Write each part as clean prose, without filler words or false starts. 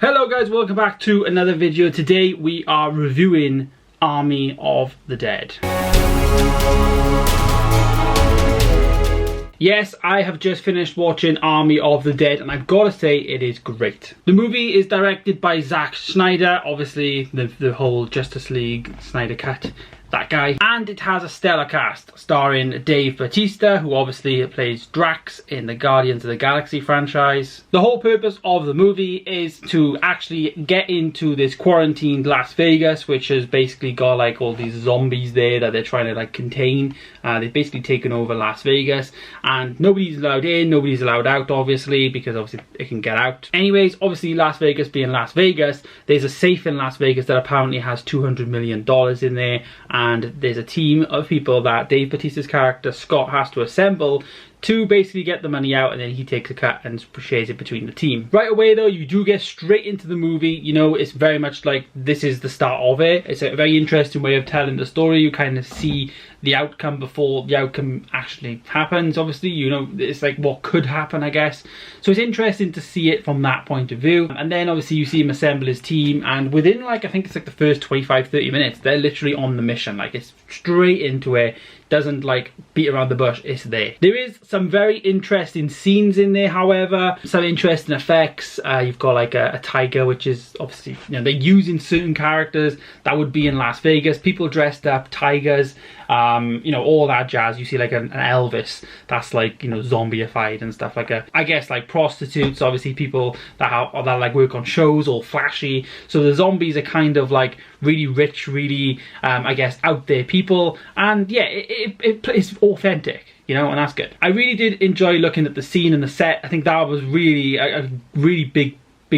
Hello guys, welcome back to another video. Today we are reviewing Army of the Dead. Yes, I have just finished watching Army of the Dead and I've got to say it is great. The movie is directed by Zack Snyder, obviously the whole Justice League Snyder cut, that guy. And it has a stellar cast starring Dave Bautista, who obviously plays Drax in the Guardians of the Galaxy franchise. The whole purpose of the movie is to actually get into this quarantined Las Vegas, which has basically got like all these zombies there that they're trying to like contain. They've basically taken over Las Vegas and nobody's allowed in, nobody's allowed out obviously, because obviously it can get out. Anyways, obviously Las Vegas being Las Vegas, there's a safe in Las Vegas that apparently has $200 million in there. And there's a team of people that Dave Bautista's character Scott has to assemble to basically get the money out, and then he takes a cut and shares it between the team. Right away though, you do get straight into the movie. You know, it's very much like this is the start of it. It's a very interesting way of telling the story. You kind of see the outcome before the outcome actually happens. Obviously, you know, it's like what could happen, I guess. So it's interesting to see it from that point of view. And then obviously you see him assemble his team, and within like, I think it's like the first 25-30 minutes, they're literally on the mission. Like it's straight into it. Doesn't like beat around the bush, it's there. There is some very interesting scenes in there, however, some interesting effects. You've got like a tiger, which is obviously, you know, they're using certain characters that would be in Las Vegas, people dressed up, tigers, you know, all that jazz. You see like an Elvis that's like, you know, zombified and stuff, like I guess like prostitutes, obviously people that like work on shows, all flashy. So the zombies are kind of like really rich, really I guess out there people, and yeah, it's authentic, you know, and that's good. I really did enjoy looking at the scene and the set. I think that was really a really big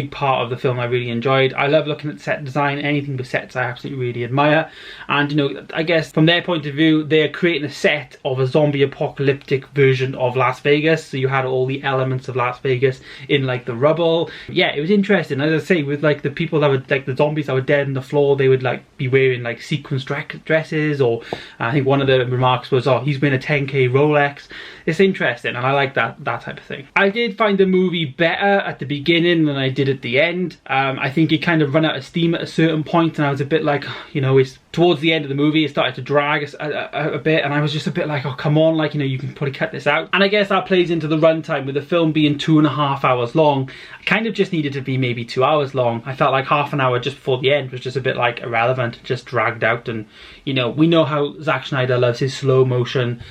part of the film I really enjoyed. I love looking at set design. Anything with sets I absolutely really admire. And you know, I guess from their point of view, they're creating a set of a zombie apocalyptic version of Las Vegas. So you had all the elements of Las Vegas in like the rubble. Yeah, it was interesting. As I say, with like the people that were like the zombies that were dead on the floor, they would like be wearing like sequins dresses, or I think one of the remarks was, oh, he's wearing a 10k Rolex. It's interesting, and I like that type of thing. I did find the movie better at the beginning than I did at the end. I think it kind of ran out of steam at a certain point, and I was a bit like, you know, it's towards the end of the movie it started to drag a bit, and I was just a bit like, oh come on, like, you know, you can probably cut this out. And I guess that plays into the runtime, with the film being 2.5 hours long. I kind of just needed to be maybe 2 hours long. I felt like half an hour just before the end was just a bit like irrelevant, just dragged out. And you know, we know how Zack Snyder loves his slow motion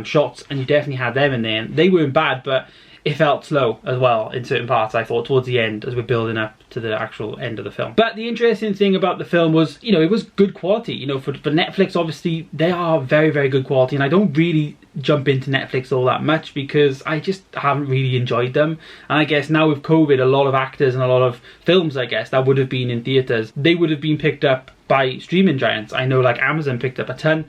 shots, and you definitely had them in there, and they weren't bad, but it felt slow as well in certain parts, I thought, towards the end as we're building up to the actual end of the film. But the interesting thing about the film was, you know, it was good quality. You know, for Netflix, obviously, they are very, very good quality, and I don't really jump into Netflix all that much because I just haven't really enjoyed them. And I guess now with COVID, a lot of actors and a lot of films, I guess, that would have been in theatres, they would have been picked up by streaming giants. I know like Amazon picked up a ton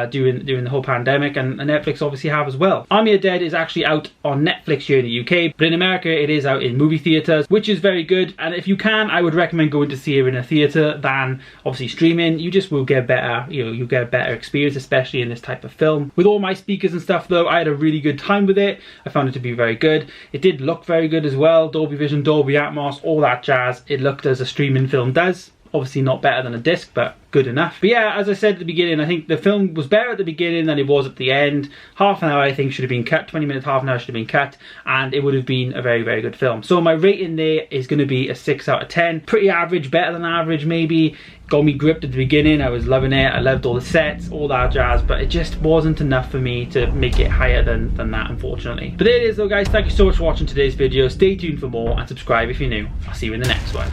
during the whole pandemic, and Netflix obviously have as well. Army of Dead is actually out on Netflix here in the UK, but in America it is out in movie theatres, which is very good. And if you can, I would recommend going to see it in a theatre than obviously streaming. You just will get better, you know, you'll get a better experience, especially in this type of film. With all my speakers and stuff though, I had a really good time with it. I found it to be very good. It did look very good as well. Dolby Vision, Dolby Atmos, all that jazz. It looked as a streaming film does. Obviously not better than a disc, but good enough. But yeah, as I said at the beginning, I think the film was better at the beginning than it was at the end. Half an hour I think should have been cut, 20 minutes, half an hour should have been cut, and it would have been a very, very good film. So my rating there is going to be a 6 out of 10. Pretty average, better than average maybe. Got me gripped at the beginning, I was loving it, I loved all the sets, all that jazz, but it just wasn't enough for me to make it higher than that, unfortunately. But there it is though guys, thank you so much for watching today's video. Stay tuned for more and subscribe if you're new. I'll see you in the next one.